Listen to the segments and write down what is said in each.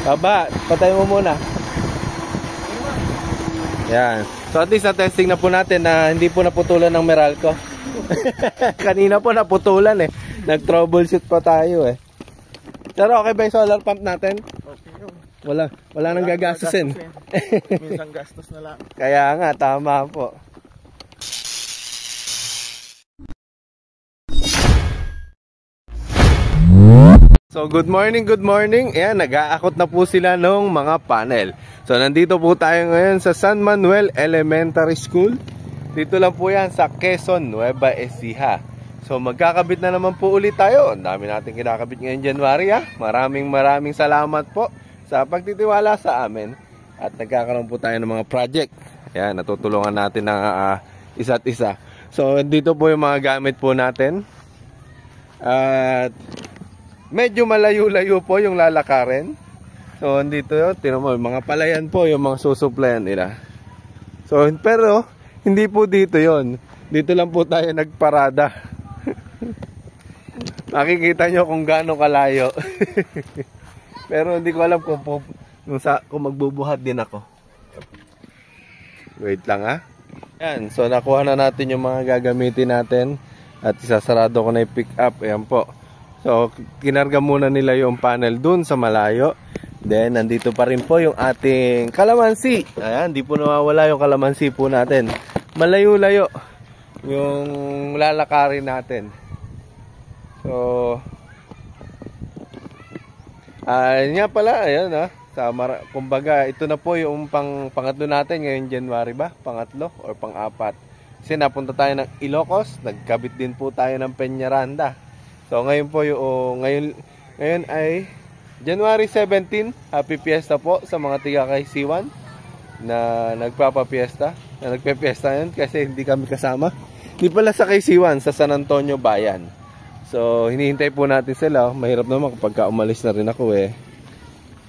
Baba, patay mo muna. Yan. So at least na-testing na po natin na hindi po naputulan ng Meralco. Kanina po naputulan eh. Nag-troubleshoot pa tayo eh. Pero okay ba yung solar pump natin? Okay. Wala nang gagastusin. Minsan gastos na lang. Kaya nga, tama po. So good morning, good morning. Ayan, nag-aakot na po sila ng mga panel. So nandito po tayo ngayon sa San Manuel Elementary School. Dito lang po yan sa Quezon, Nueva Ecija. So magkakabit na naman po ulit tayo. Ang dami natin kinakabit ngayon January ha. Maraming salamat po sa pagtitiwala sa amin. At nagkakaroon po tayo ng mga project. Ayan, natutulungan natin ng isa't isa. So dito po yung mga gamit po natin. At medyo malayo-layo po yung lalakarin. So, andito yun. Tinan mo, mga palayan po yung mga susuplayan nila. So, pero, hindi po dito yon. Dito lang po tayo nagparada. Makikita nyo kung gaano kalayo. Pero, hindi ko alam kung magbubuhat din ako. Wait lang ha. Yan. So, nakuha na natin yung mga gagamitin natin. At isasarado ko na yung pick up. Ayan po. So, kinarga muna nila yung panel dun sa malayo. Then, nandito pa rin po yung ating kalamansi. Ayan, di po nawawala yung kalamansi po natin. Malayo-layo yung lalakarin natin. So, nga pala, ayan ha. Kumbaga, ito na po yung pangatlo natin ngayon January ba? Pangatlo or pang-apat. Kasi napunta tayo ng Ilocos. Nagkabit din po tayo ng Peñaranda. So ngayon po ngayon ay January 17, happy fiesta po sa mga tiga kay Siwan na nagpapapiesta. Na nagpe-fiesta yun kasi hindi kami kasama. Hindi pala sa kay Siwan, sa San Antonio Bayan. So hinihintay po natin sila. Mahirap naman kapag umalis na rin ako eh.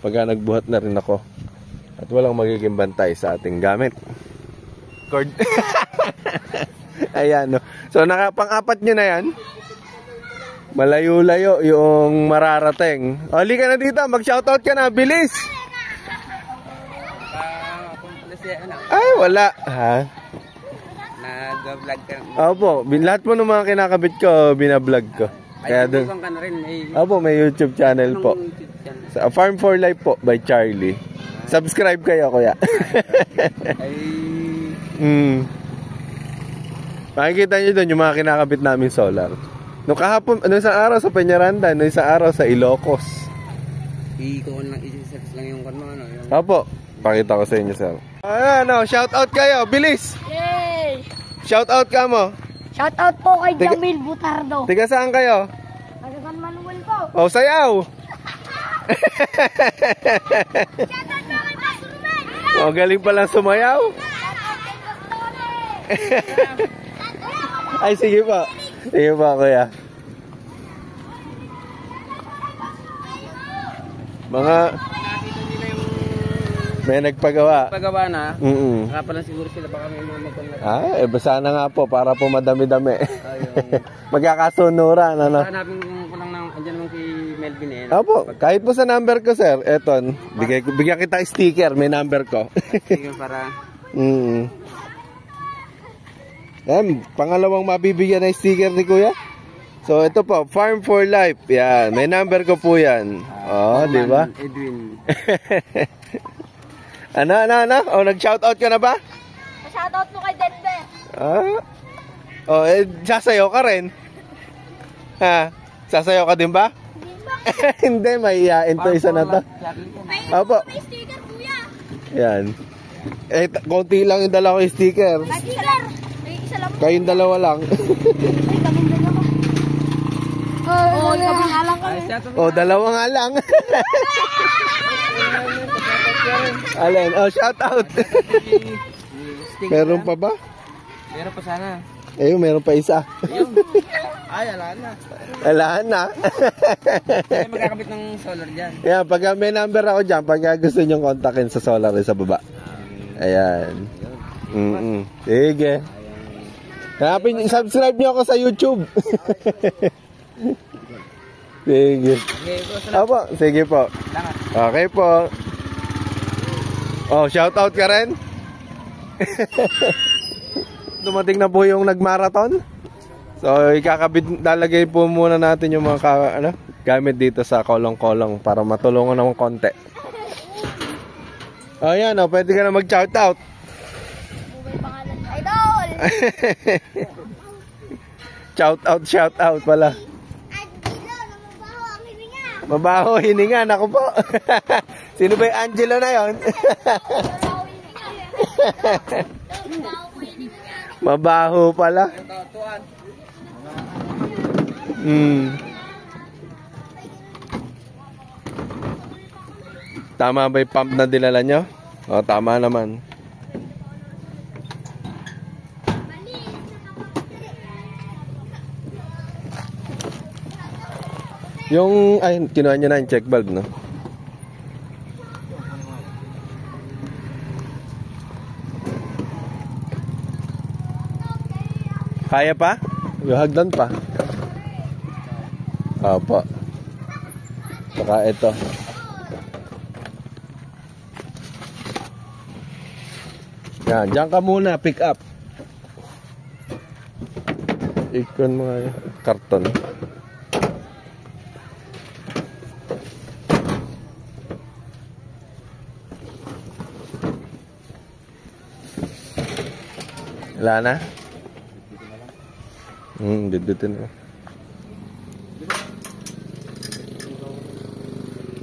Pagka nagbuhat na rin ako. At walang magiging bantay sa ating gamit. Cord. Ayan no. So pang-apat nyo na yan. Malayo-layo yung mararating. Oli ka na dito, mag-shoutout ka na, bilis! Ay, wala. Ha? Nag-vlog ka? Opo, lahat po ng mga kinakabit ko, binablog ko. Kaya doon. Opo, may YouTube channel po. Sa Farm for Life po, by Charlie. Subscribe kayo, kuya. Makikita nyo doon yung mga kinakabit namin solar. Nung kahapon, isang araw sa Peñaranda, nung isang araw sa Ilocos. Ikuha lang, isa-search lang yung kano, ano? Opo, pakita ko sa inyo, sir. Ano, shout out kayo, bilis! Yay! Shout out ka mo. Shout out po kay Jamil Butardo. Tiga saan kayo? Taga San Manuel po. Oh, sayaw! Shout out po kay Pastor Ruben. Oh, galing palang sumayaw. Ay, sige pa. Sige pa, kuya. Mga may nagpagawa. Pagawa na. Saka pala siguro sila baka may mga magkakagawa. Basa na nga po para po madami-dami. Magkakasunuran, ano? Hanapin ko lang ng andyan naman kay Melvin eh. Opo, kahit po sa number ko, sir. Eton, bigyan kita sticker, may number ko. Sticker para... Yan, pangalawang mabibigyan na sticker ni kuya. So ito po, Farm for Life. Yan, may number ko po yan. Oh, di ba? Edwin. Ano? Oh, nag-shoutout ka na ba? Shoutout po kay Denver. Oh, sasayaw ka rin. Ha? Sasayaw ka din ba? Hindi, mahihain to isa na to. Opo. May sticker kuya. Yan. Konti lang yung dala ko yung sticker. Sticker. May isa lang. Kayong dalawa lang. Kami nga lang kami. Oh, dalawa nga lang. Alin? Oh, shout out. Meron pa ba? Meron pa sana. Meron pa isa. Ay, ala na. Wala na. Ay, magkakabit ng solar dyan. Yan, pag may number ako dyan, pag gusto nyo kontakin sa solar sa baba. Ayan. Sige. Hanapin, subscribe nyo ako sa YouTube. Sige. Opo, sige po. Okay po. Oh, shout out ka rin. Dumating na po yung nagmarathon. So, lalagay po muna natin yung mga gamit dito sa kolong-kolong para matulungan ng konti. Oh, yan. Oh, pwede ka na mag-shout out. Idol! Shout out pala. Mabaho hininga. Ako po. Sino ba yung Angelo na yon? Mabaho pala. Tama ba yung pump na dinala nyo? O, tama naman. Kinuha nyo na yung check valve, no? Kaya pa? Yung hagdan pa. Opo. Saka ito. Yan, dyan ka muna, pick up. Ikon mo nga yung karton. Wala na? Dudutin na.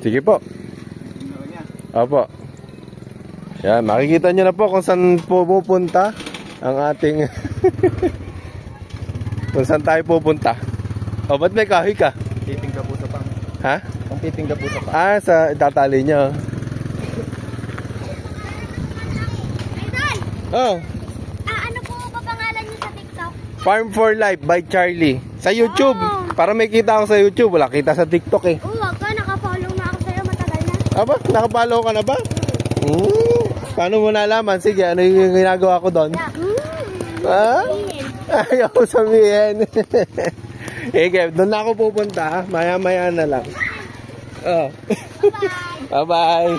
Sige po. Opo. Yan, makikita nyo na po kung saan pupunta ang ating kung saan tayo pupunta. O, ba't may kahoy ka? Titing ka po sa pang. Ha? Ang titing ka po sa pang. Sa itatali nyo. Idol! Oh, Ano po ba pangalan niyo sa TikTok? Farm for Life by Charlie. Sa YouTube. Oh. Para may kita ako sa YouTube. Wala kita sa TikTok eh. Wag ka, nakafollow na ako sa'yo matagal na. Aba, nakapalo ka na ba? Paano mo nalaman? Sige, ano yung ginagawa ko doon? Ha? Ayaw ko sabihin. Sige, doon na ako pupunta. Maya-maya na lang. Oh. Bye-bye.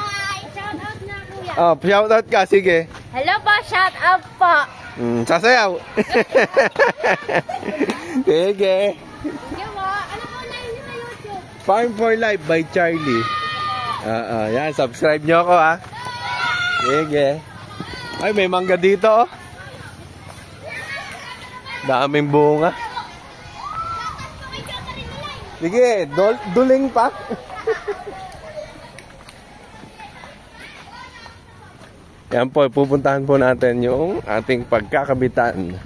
Shout out na kuya. Oh, shout out ka, sige. Hello po, shout out po. Sasayaw. Sige. Sige po, ano po na yun sa YouTube? Farm for Life by Charlie. Yan, subscribe nyo ako ha. Sige. Ay, may mangga dito oh. Daming bunga. Sige, duling pa. Yan po, pupuntahan po natin yung ating pagkakabitan.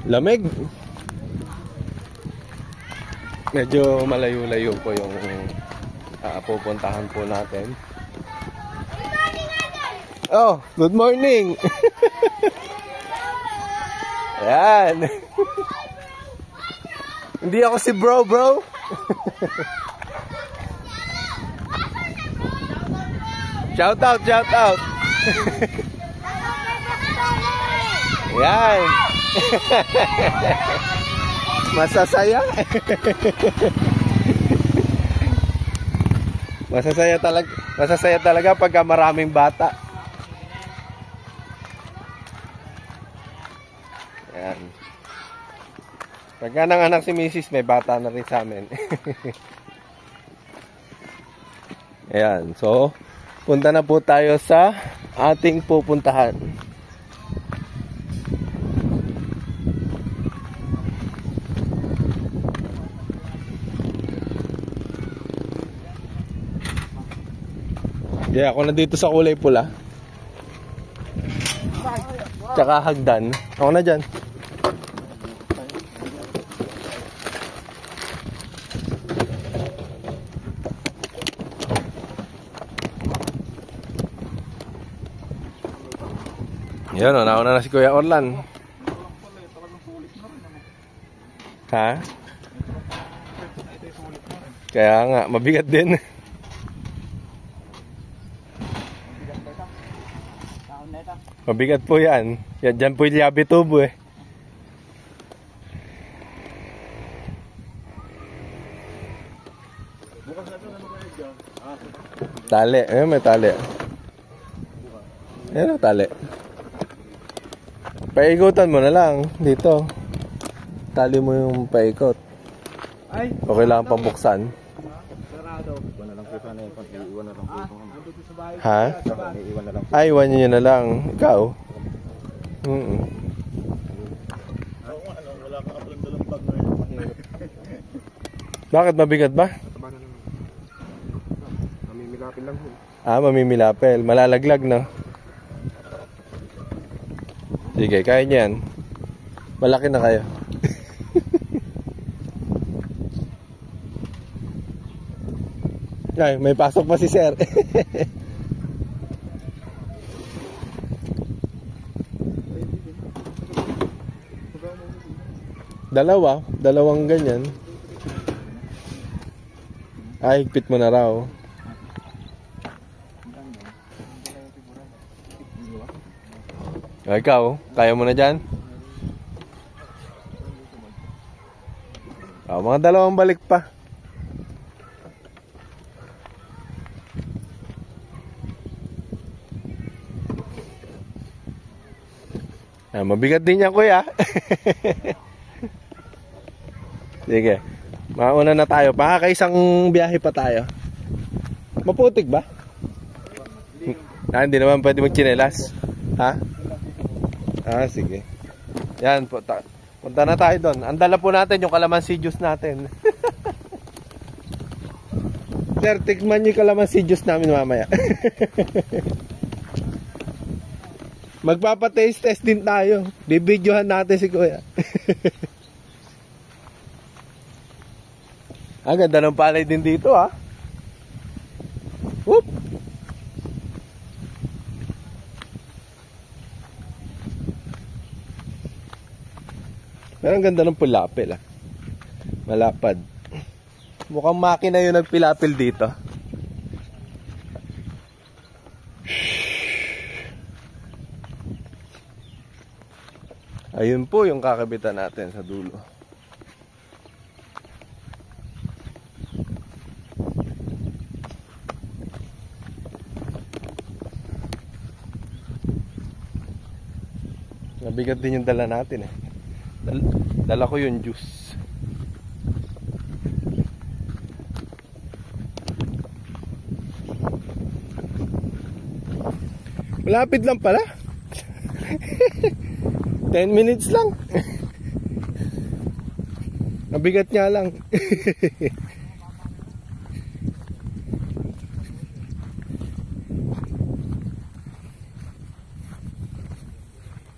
Lamig. Medyo malayo-layo po yung pupuntahan po natin. Oh, good morning. Ayan. Hindi ako si bro. Shout out. Ayan. Masasaya. Masasaya talaga pagka maraming bata. Ayan. Pagka nanganak si Mrs. may bata na rin sa amin. Ayan. So, punta na po tayo sa ating pupuntahan. Yeah, ako na dito sa kulay pula. Tsaka hagdan. Ako na dyan. Yan o, nauna na si Kuya Orlan. Ha? Kaya nga, mabigat din. Mabigat po yan. Yan dyan po yung yabi tubo eh. Tali. Ayun, may tali. Ayun, tali. Paikutan mo na lang dito. Tali mo yung paikot. Ay! Okay lang pabuksan. Sarado. Iwan na lang po sana yung iwan na lang po. Ha? Iwan na lang po. Ay, iwan nyo na lang. Ikaw? Wala ka palang dalang bag na yun. Bakit mabigat ba? Mataba na naman. Mamimilapin lang po. Mamimilapel. Malalaglag, no? Sige, kaya nyo yan. Malaki na kayo. Ay, may pasok pa si sir. Dalawang ganyan. Ay, higpit mo na raw. Ikaw, kaya mo na dyan? Mga dalawang balik pa. Mabigat din yan, kuya. Sige. Mauna na tayo. Makakaisang biyahe pa tayo. Maputik ba? Hindi naman pwede magchinelas. Ha? Sige. Yan po. Punta na tayo doon. Ang dala po natin yung kalamansi juice natin. Sir, tikman nyo yung kalamansi juice namin mamaya. Magpapa-taste test din tayo. Bibidyohan natin si kuya. Ang ganda ng palay din dito, ha. Whoop! Pero ang ganda ng pulapil, ha. Malapad. Mukhang makina yung nagpilapil dito. Ayun po yung kakabitan natin sa dulo. Nabigat din yung dala natin eh. Dala ko yung juice. Malapit lang pala. 10 minutes lang. Nabigat nga lang.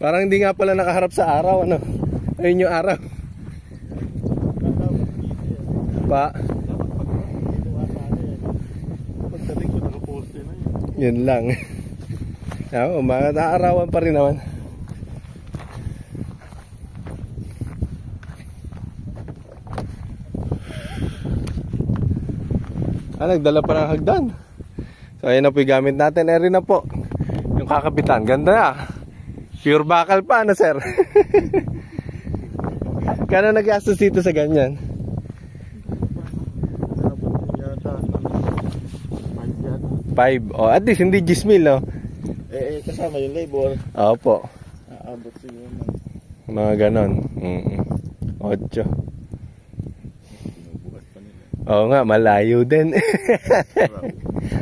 Parang hindi nga pala nakaharap sa araw, ano? Ayun yung araw. Pa. Pagdating ko nakaposte na yun. Yun lang. Mga naarawan pa rin naman. Nagdala pa ng hagdan. So ayun na po yung gamit natin. Eri na po yung kakapitan. Ganda na. Pure bakal pa, ano sir? Kano nag-gastos dito sa ganyan? Yata 5. At least hindi 10,000, no? kasama yung labor. Opo. Aabot siguro Mga ganon. 8. Oo nga, malayo din.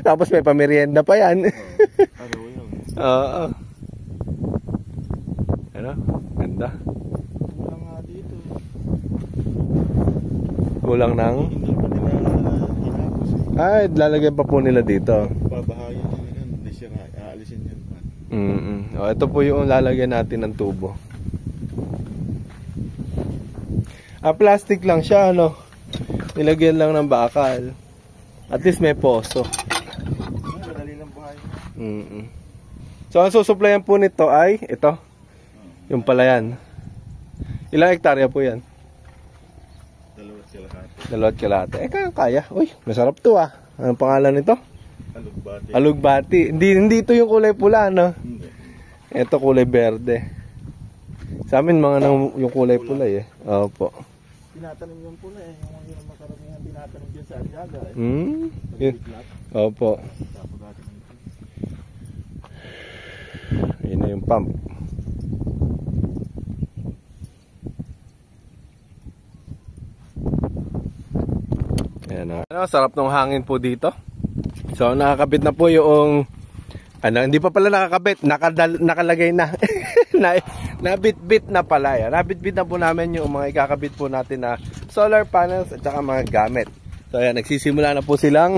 Tapos may pamerienda pa yan. Ano yun? Oo. Ano? Ganda. Wala nga dito. Kulang ng? Hindi pa nila hinapos eh. Ay, lalagyan pa po nila dito. Babahayan nila yan. Hindi siya aalisin yan. Ito po yung lalagyan natin ng tubo. Plastic lang siya, ano? Nilagyan lang ng bakal. At least may poso. Madali lang buhay. So ang susuplayan po nito ay ito. Yung palayan. Ilang hektarya po yan? 2 kalahati. Kaya. Uy, masarap to ah. Anong pangalan nito? Alugbati. Alugbati. Hindi ito yung kulay pula, no? Hindi. Ito kulay berde. Sa amin mga yung kulay pula eh. Opo. Tinatanim yung pula eh. Yung makaramihan tinatanim dyan sa Aliaga eh. Yun. Opo. Tapos natin ito. Yun na yung pump. Ayan na. Ano, sarap ng hangin po dito. So nakakabit na po yung hindi pa pala nakakabit, nakalagay na. Nabitbit na pala. Yan. Nabitbit na po namin yung mga ikakabit po natin na solar panels at saka mga gamit. So ayan, nagsisimula na po silang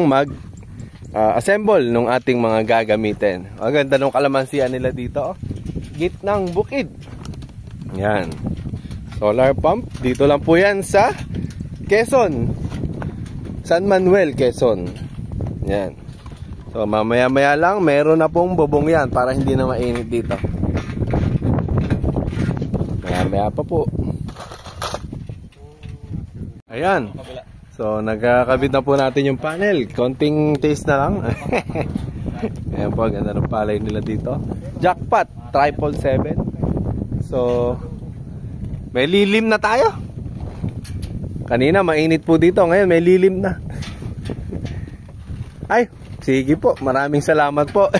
assemble ng ating mga gagamitin. Ang ganda ng kalamansian nila dito. Gitnang bukid. Yan. Solar pump. Dito lang po yan sa Quezon. San Manuel, Quezon. Yan. So mamaya-maya lang, meron na pong bubong yan para hindi na mainit dito. Maya-maya pa po. Ayan. So nagkakabit na po natin yung panel. Konting taste na lang. Ayan po, ganda ng palay nila dito. Jackpot 777. So may lilim na tayo. Kanina mainit po dito, ngayon may lilim na. Ay, sige po, maraming salamat po.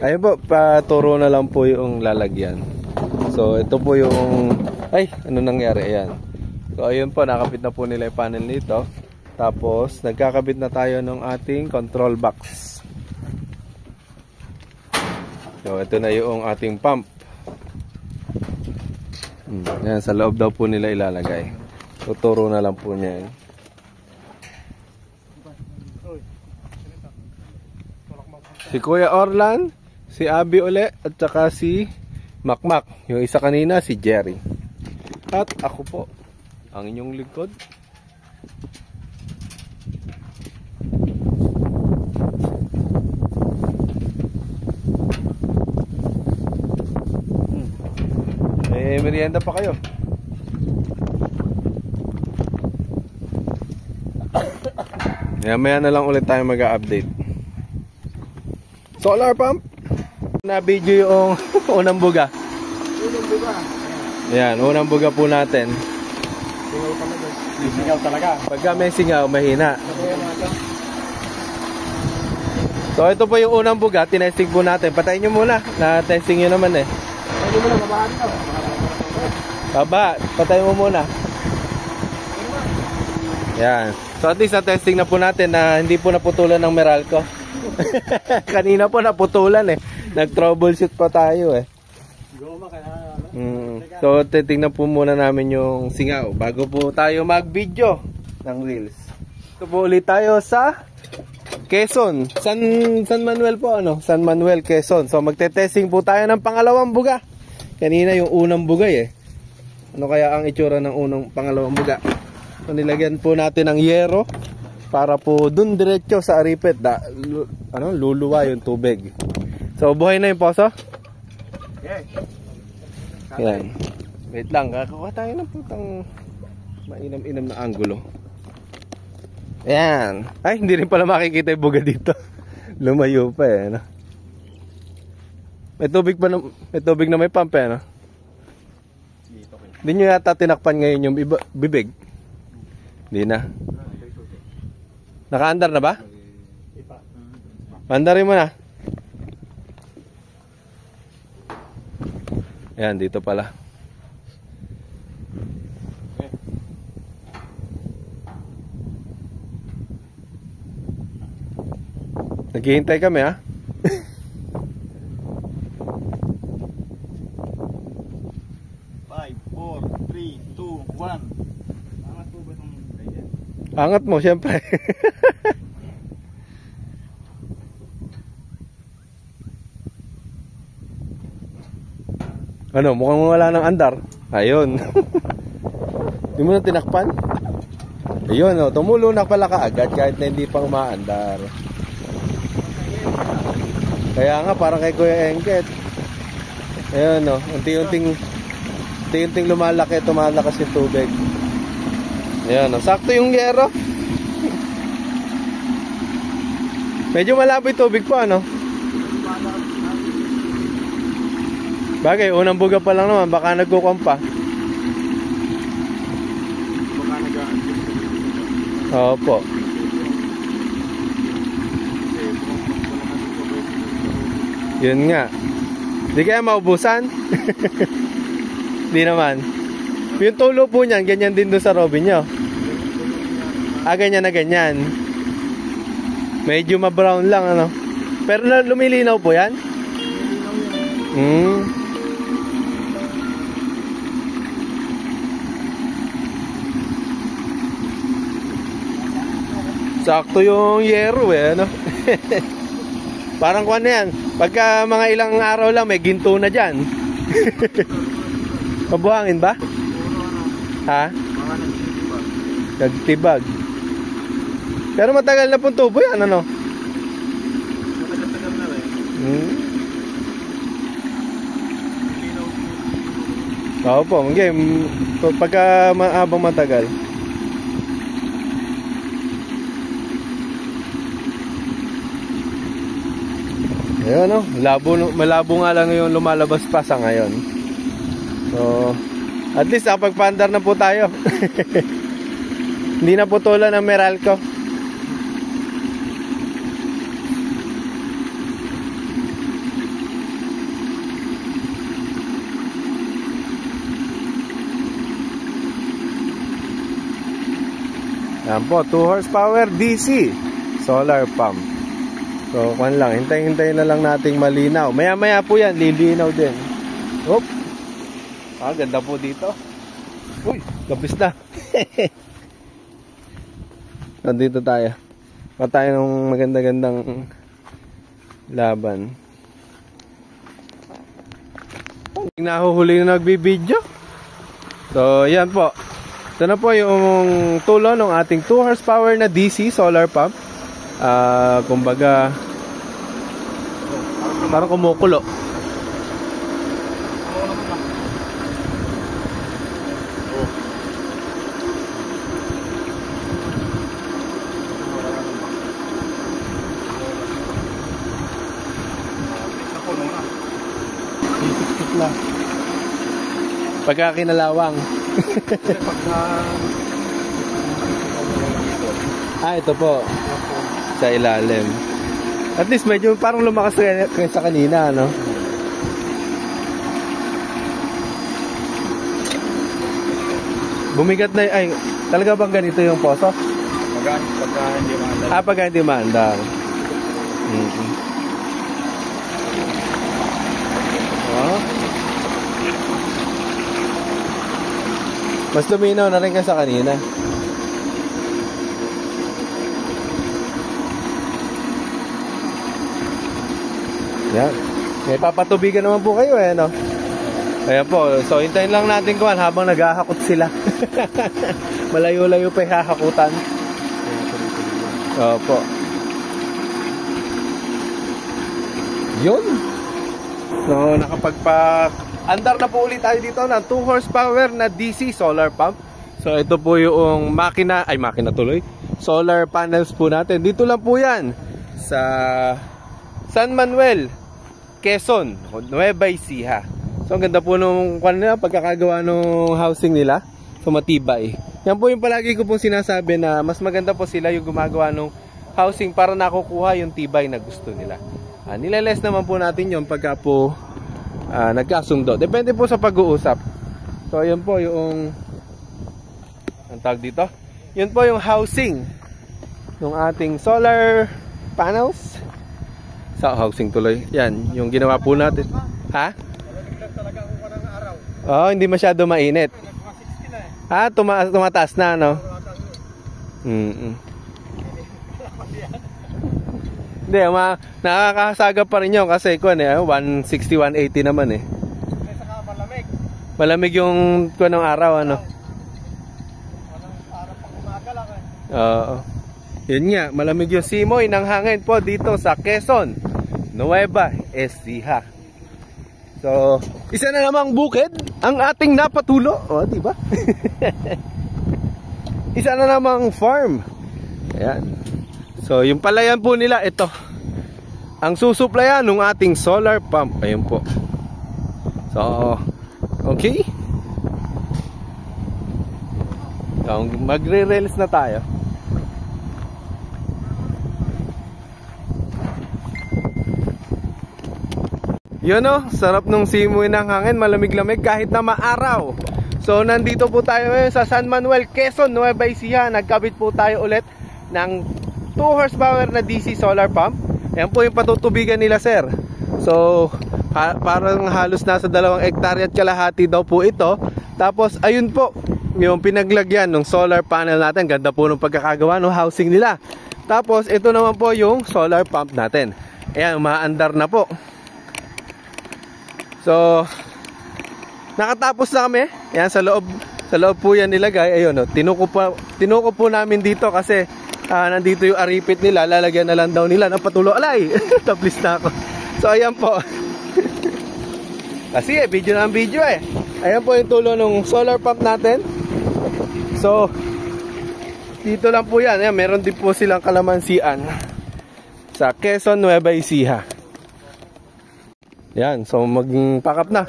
Ayun po, paturo na lang po yung lalagyan. So ito po yung ano nangyari, ayan. So ayun po, nakabit na po nila yung panel nito. Tapos nagkakabit na tayo ng ating control box. So ito na yung ating pump. Yan, sa loob daw po nila ilalagay. Tuturo na lang po niya. Si Kuya Orlan, si Abby uli, at saka si Makmak. Yung isa kanina, si Jerry. At ako po, ang inyong lingkod. May merienda pa kayo. Maya na lang ulit tayo mag-update. Solar pump. Na-video yung unang buga. Unang buga. Yan, unang buga po natin. Singaw talaga. Singaw talaga. Pagka may singaw, mahina. So ito po yung unang buga, tinesting po natin. Patayin nyo muna, na-testing nyo naman eh. Pwede mo lang, babaan ka. Baba, patay mo muna. Yan. So at least na-testing na po natin na hindi po naputulan ng Meralco. Kanina po naputulan eh. Nag-troubleshoot pa tayo eh. So titingnan po muna namin yung singaw bago po tayo mag-video ng reels. Ito po ulit tayo sa Quezon. San Manuel po, San Manuel, Quezon. So magte-testing po tayo ng pangalawang buga. Kanina yung unang bugay eh. Ano kaya ang itsura ng pangalawang buga? So nilagyan po natin ng yero para po dun diretso sa aripet luluwa yung tubig. So buhay na yung poso? Okay. Yan. Wait lang, kakakuha tayo ng putang mainam-inam na angulo. Ayan. Ay, hindi rin pala makikita yung buga dito. Lumayo pa eh, May tubig na may pump eh, Hindi nyo yata tinakpan ngayon yung bibig? Hindi na. Naka-andar na ba? Andarin mo na. Ayan, dito pala. Naghihintay kami ha. 5, 4, 3, 2, 1. Angat po ba itong ganyan? Angat mo, syempre. Ano, mukhang wala ng andar. Ayun. Hindi mo na tinakpan? Ayun, tumulo na pala kaagad kahit na hindi pang maandar. Kaya nga, parang kay Kuya Engket. Ayun, unti-unting lumalaki, tumalakas yung tubig. Ayun, sakto yung yero. Medyo malabo yung tubig po, Bagay, unang buga pa lang naman, baka nagkukuhan pa. Baka nag-a-adjust. Opo. Yun nga. Di kaya maubusan? Di naman. Yung tulo po niyan, ganyan din doon sa Robin nyo. Ganyan na ganyan. Medyo ma-brown lang, ano. Pero lumilinaw po yan? Sakto yung yero ano. Parang kuwan na yan. Pagka mga ilang araw lang may ginto na dyan. Mabuhangin ba? Ha? Nagtibag. Pero matagal na pong tubo yan, ano? Matagal na rin. Oo po, game. Pagka habang matagal. Ayun, no? Malabo nga lang yung lumalabas pa sa ngayon. So, at least nakapag-pandar na po tayo. Hindi na putulan ng Meralco. Yan po, 2 horsepower DC solar pump. So, kwan lang, hintay-hintay na lang nating malinaw. Maya-maya po yan, lilinaw din. Oop. Ganda po dito. Uy, kapis na. Nandito tayo. Tayo ng maganda-gandang laban. Nahuhuli na nagbibideo. So, yan po. Ito na po yung tulo ng ating 2 horsepower na DC solar pump. Kumbaga parang kumukulo. Pagka kinalawang. Ito po sa ilalim. At least medyo parang lumakas kaysa kanina, no? Bumigat na ay, talaga bang ganito yung poso? Pagka hindi maandar. Pagka hindi maandar. Mas luminaw na rin ka sa kanina. Yan. May papatubigan naman po kayo no? Ayan po. So, hintayin lang natin kuhan habang naghahakot sila. Malayo-layo pa yung hahakutan. Opo. Yun. So, andar na po ulit tayo dito ng 2 horsepower na DC solar pump. So, ito po yung makina tuloy. Solar panels po natin. Dito lang po yan sa San Manuel, Quezon, Nueva Ecija. So, ang ganda po nung pagkakagawa ng housing nila. So, matibay. Yan po yung palagi ko pong sinasabi na mas maganda po sila yung gumagawa ng housing para nakukuha yung tibay na gusto nila. Nileles naman po natin yung pagka po nagkasundo. Depende po sa pag-uusap. So, yun po yung ang tawag dito. Yun po yung housing ng ating solar panels. Sa housing tuloy. Yan, yung ginawa po natin. Ha? Oo, hindi masyado mainit. Tumataas na, no? Hindi, nakakasaga pa rin yun kasi 160, 180 naman Saka malamig. Malamig yung ng araw, ano? Araw pang umaga lang Oo. Yun nga, malamig yung simoy ng hangin po dito sa Quezon, Nueva Ecija. So, isa na namang bukid ang ating napatulo. Diba? Isa na namang farm. Ayan. So, yung palayan po nila, ito. Ang susuplayan ng ating solar pump. Ayun po. So, okay. So, magre-release na tayo. Yun o, sarap nung simoy ng hangin, malamig-lamig kahit na maaraw. So nandito po tayo ngayon sa San Manuel, Quezon, Nueva Ecija. Nagkabit po tayo ulit ng 2 horsepower na DC solar pump. Ayan po yung patutubigan nila, sir. So parang halos nasa 2 hektarya at kalahati daw po ito. Tapos ayun po yung pinaglagyan ng solar panel natin. Ganda po ng pagkakagawa ng housing nila. Tapos ito naman po yung solar pump natin. Ayan, umaandar na po. So nakatapos na kami. Ayan, sa loob po yan nilagay. Ayun, no, tinuko po namin dito kasi nandito yung aripit nila. Lalagyan na lang daw nila ng patulo. Alay! Taplis na ako. So ayan po. Kasi video na ang video eh. Ayan po yung tulo ng solar pump natin. So dito lang po yan. Ayan, meron din po silang kalamansian sa Quezon, Nueva Ecija. Yan, so mag-pack up na.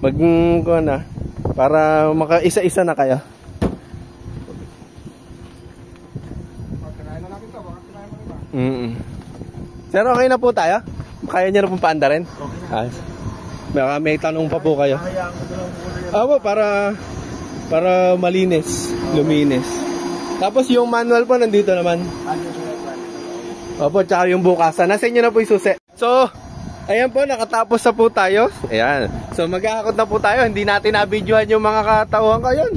Mag-kuha na para maka-isa-isa na kayo. Sir, okay na po tayo? Kaya niyo na pong paanda rin? Okay. May tanong pa po kayo. Opo, para malinis, luminis. Tapos yung manual po nandito naman. Opo, tsaka yung bukasan. Nasa inyo na po yung susi. So, ayan po, nakatapos na po tayo. Ayan. So, maghahakot na po tayo. Hindi natin na-videohan yung mga katauhan ko yun.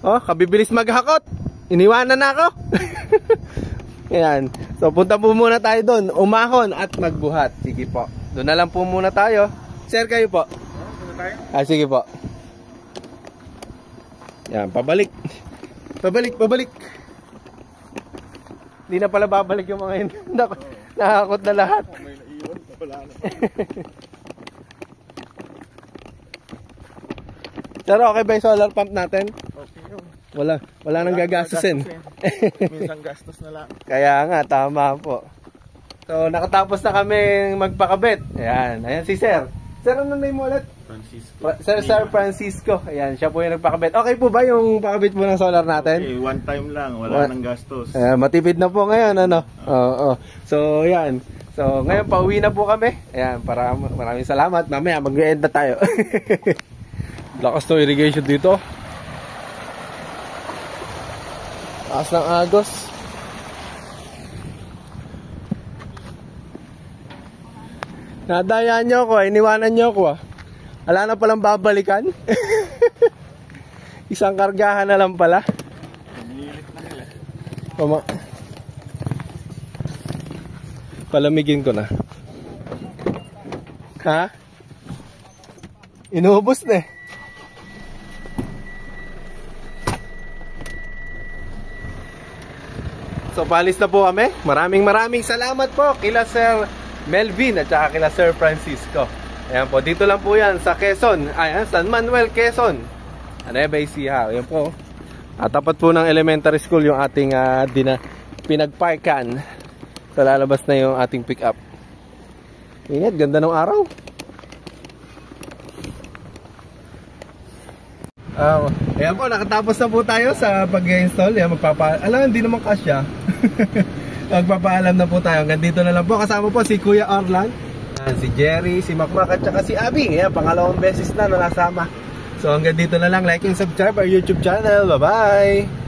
Oh, kabibilis maghakot. Iniwanan na ako. Ayan. So, punta po muna tayo doon. Umahon at magbuhat. Sige po. Doon na lang po muna tayo. Sir, kayo po. Sige po. Ayan, pabalik. Pabalik. Hindi na pala babalik yung mga yun. Nakakot na lahat. Pero okay ba yung solar pump natin? Okay yun. Wala nang gagastusin. Minsan gastos na lang. Kaya nga, tama po. So nakatapos na kami magpakabit. Ayan si Sir. Sir, ano name mo ulit? Francisco. Sir Francisco. Ayan, siya po yung nagpakabit. Okay po ba yung pakabit po ng solar natin? Okay, one time lang. Wala nang gastos. Matipid na po ngayon, ano? Oo. So, yan. So, ngayon pauwi na po kami. Ayan, maraming salamat. Mamaya mag-end na tayo. Lakas ng irrigation dito. Lakas ng agos. Nadayaan nyo ako, iniwanan nyo ako ah. Wala na palang babalikan. Isang kargahan na lang pala. Palamigin ko na. Ha? Inuubos na eh. So palis na po kami. Maraming salamat po kila Sir Melvin at saka kila Sir Francisco. Ayan po, dito lang po yan sa Quezon. Ayan, San Manuel, Quezon. Nueva Ecija. Ayan po. At tapat po ng elementary school yung ating pinagparkan. So lalabas na yung ating pick up. Ingat, ganda ng araw. Ayan po, nakatapos na po tayo sa pag-install. Ayan, alam, hindi naman kasya. Magpapaalam na po tayo. Hanggang dito na lang po. Kasama po si Kuya Orlan, si Jerry, si Makmak at saka si Abby. Ayan, pangalawang beses na nasama. So hanggang dito na lang. Like and subscribe our YouTube channel. Bye bye.